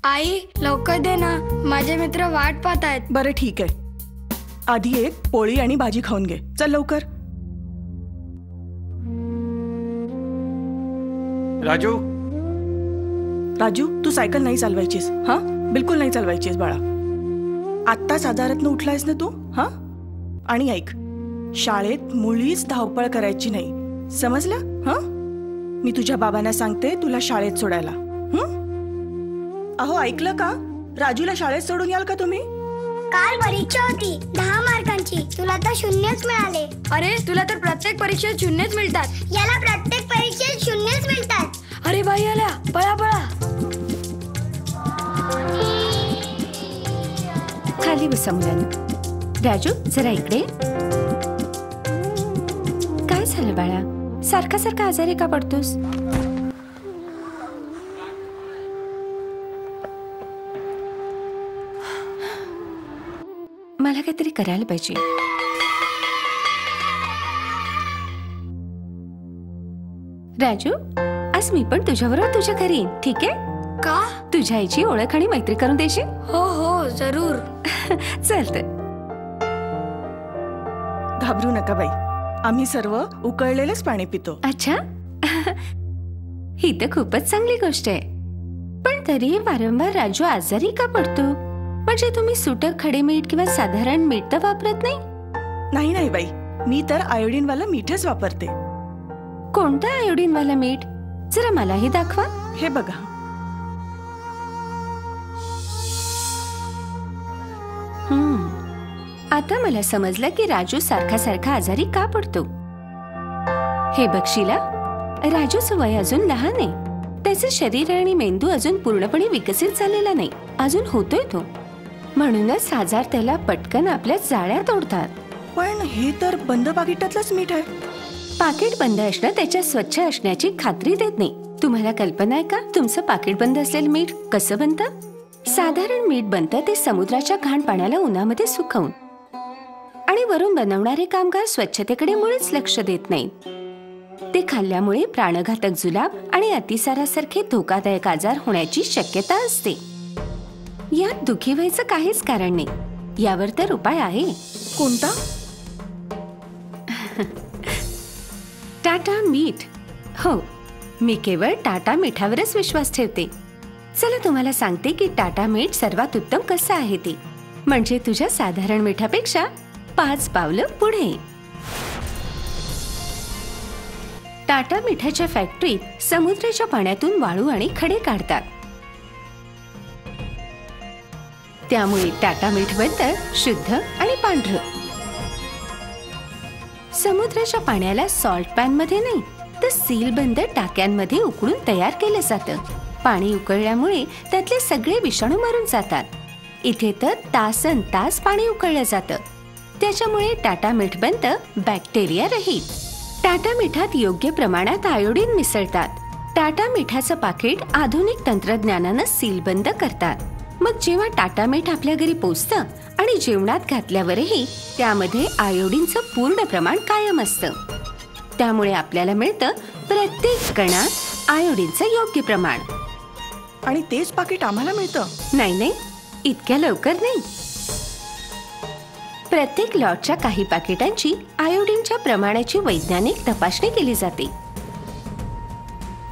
आई लवकर दे ना, माझे मित्र वाट पाहत आहेत. बरं ठीक आहे, आधी एक पोळी आणि भाजी खाऊन घे. चल लवकर. राजू, राजू तू सायकल नाही चालवायचीस. हा, बिलकुल नाही चालवायचीस बाळा. आत्ताच आजारातनं उठलायस ना तू. हा, आणि ऐक, शाळेत मुळीच धावपळ करायची नाही, समजलं? हा, मी तुझ्या बाबांना सांगते तुला शाळेत सोडायला. अहो ऐकलं का, राजूला शाळेत सोडून याल का तुम्ही? काल परीक्षा होती 10 मार्कांची, तुला तर 0च मिळाले. अरे तुला तर प्रत्येक परीक्षेत 0च मिळतात. याला प्रत्येक परीक्षेत 0च मिळतात. अरे बाई आल्या, पळा पळा. खाली बसा मुलांना. राजू जरा इकडे. काय झालं बाळा, सारखा सारखा आजारी का पडतोस? मला काहीतरी करायला पाहिजे. राजू, आज मी पण तुझ्याबरोबर तुझ्या घरी येईन, ठीक आहे? का? तुझ्या आईची ओळख आणि मैत्री करून देशील? हो हो जरूर. चालतं. घाबरू नका बाई, आम्ही सर्व उकळलेलंच पाणी पितो. अच्छा, ही तर खूपच चांगली गोष्ट आहे. पण तरी वारंवार राजू आजारी का पडतो? म्हणजे तुम्ही सुटक खडे मीठ किंवा साधारण मीठ तर वापरत नाही? नाही नाही बाई, मी तर आयोडीनवाला मीठच वापरते. कोणतं आयोडीनवाला मीठ? जरा मलाही दाखवा. हे बघा. आता मला समजलं की राजू सारखा सारखा आजारी का पडतो. हे बघशीला, राजूचं वय अजून लहान आहे. त्याचे शरीर आणि मेंदू अजून पूर्णपणे विकसित झालेला नाही, अजून होतोय तो. म्हणूनच आजार त्याला पटकन आपल्या जाळ्यात ओढतात. पण हे तर बंद पाकिटातलंच मीठ आहे. पाकिट बंद असणं त्याच्या स्वच्छ असण्याची खात्री देत नाही. तुम्हाला कल्पना आहे का तुमचं पाकिट बंद असलेलं मीठ कसं बनतं? साधारण मीठ बनतं ते समुद्राच्या घाण पाण्याला उन्हामध्ये सुकवून. आणि वरून बनवणारे कामगार स्वच्छतेकडे मुळीच लक्ष देत नाहीत. ते खाल्ल्यामुळे प्राणघातक जुलाब आणि अतिसारासारखे धोकादायक आजार होण्याची शक्यता असते. यात दुःखी व्हायचं काहीच कारण नाही. यावर तर उपाय आहे. कोणता? टाटा मीठ. हो, मी केवळ टाटा मीठावरच विश्वास ठेवते. चला तुम्हाला सांगते की टाटा मीठ सर्वात उत्तम कसं आहे ते. म्हणजे तुझ्या साधारण मिठापेक्षा 5 पावलं पुढे. टाटा मिठाच्या फॅक्टरीत समुद्राच्या पाण्यातून वाळू आणि खडे काढतात. त्यामुळे टाटा मीठ बनतं शुद्ध आणि पांढरं. समुद्राच्या पाण्याला सॉल्ट पॅन मध्ये नाही तर सीलबंद टाक्यांमध्ये उकळून तयार केलं जातं. पाणी उकळल्यामुळे त्यातले सगळे विषाणू मरून जातात. इथे तर तासन तास पाणी उकळलं जातं. त्याच्यामुळे टाटा मीठ बनतं बॅक्टेरिया रहित. टाटा मिठात योग्य प्रमाणात आयोडीन मिसळतात. टाटा मिठाचं पाकिट आधुनिक तंत्रज्ञानानं सीलबंद करतात. मग जेव्हा टाटा मीठ आपल्या घरी पोचतं आणि जेवणात घातल्यावरही त्यामध्ये आयोडीनचं पूर्ण प्रमाण कायम असतं. त्यामुळे आपल्याला मिळतं प्रत्येक कणात आयोडीनचं योग्य प्रमाण. आणि तेच पाकिट आम्हाला मिळतं? नाही नाही, इतक्या लवकर नाही. प्रत्येक लॉटच्या काही पाकिटांची आयोडीनच्या प्रमाणाची वैज्ञानिक तपासणी केली जाते.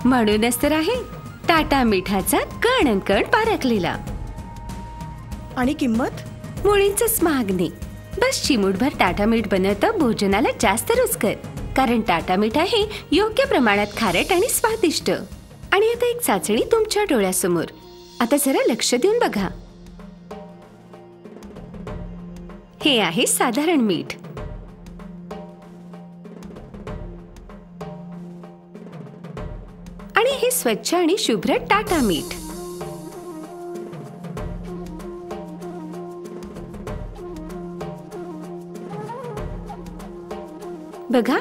म्हणूनच तर आहे टाटा मिठाचा कण पारखलेला. आणि किंमत? मुळीच महाग नाही. बस चिमूटभर टाटा मीठ बनवतं भोजनाला जास्त रुचकर. कारण टाटा मीठ आहे योग्य प्रमाणात खारट आणि स्वादिष्ट. आणि आता एक चाचणी तुमच्या डोळ्यासमोर. आता जरा लक्ष देऊन बघा. हे आहे साधारण मीठ. आणि हे स्वच्छ आणि शुभ्र टाटा मीठ. बघा,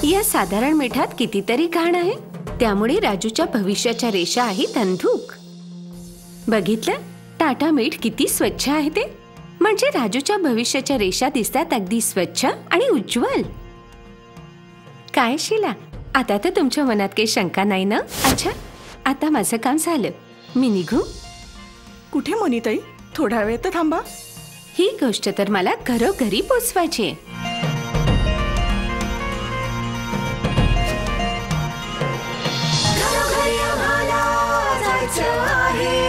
या साधारण मिठात कितीतरी घाण आहे. त्यामुळे राजूच्या भविष्याच्या रेषा आहेत अंधूक. बघितलं, टाटा मीठ किती स्वच्छ आहे ते. म्हणजे राजूच्या भविष्याच्या रेषा दिसतात अगदी स्वच्छ आणि उज्ज्वल. काय शीला, आता तर तुमच्या मनात काही शंका नाही ना? अच्छा, आता माझं काम झालं, मी निघू? कुठे मोनिताई? थोडा वेळ तर थांबा. ही गोष्ट तर मला घरोघरी पोचवायची. घरोघरी आम्हाला जायचं आहे,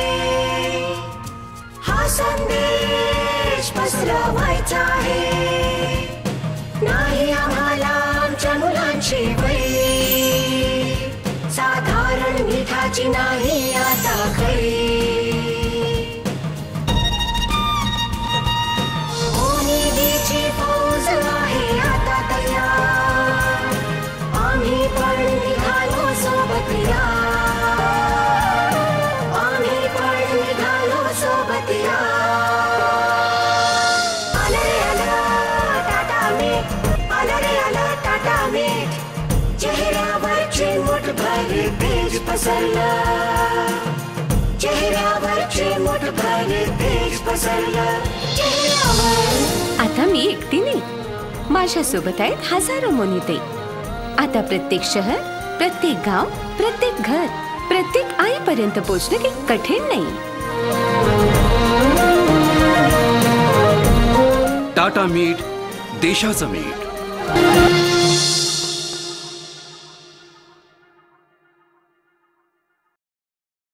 हा संदेश पसरवायचा आहे. नाही आम्हाला आमच्या मुलांची वही, साधारण मिठाची नाही आता खरी. मोनिदीची फौज आहे आता तयार, आम्ही पण निघालो सोबत या, आम्ही पण निघालो सोबत या. आलं रे आलं टाटा मीठ, आलं रे आलं टाटा मीठ, चेहऱ्यावरचे मुठभर तेज पसरलं, चेहऱ्यावरचे मुठभर तेज पसरलं चेहऱ्यावर. आता मी एकटी नाही, माझ्यासोबत आहेत हजारो मोनिताई. आता प्रत्येक शहर, प्रत्येक गाव, प्रत्येक घर, प्रत्येक आईपर्यंत पोहोचणं काही कठीण नाही. टाटा मीठ, देशाचं मीठ.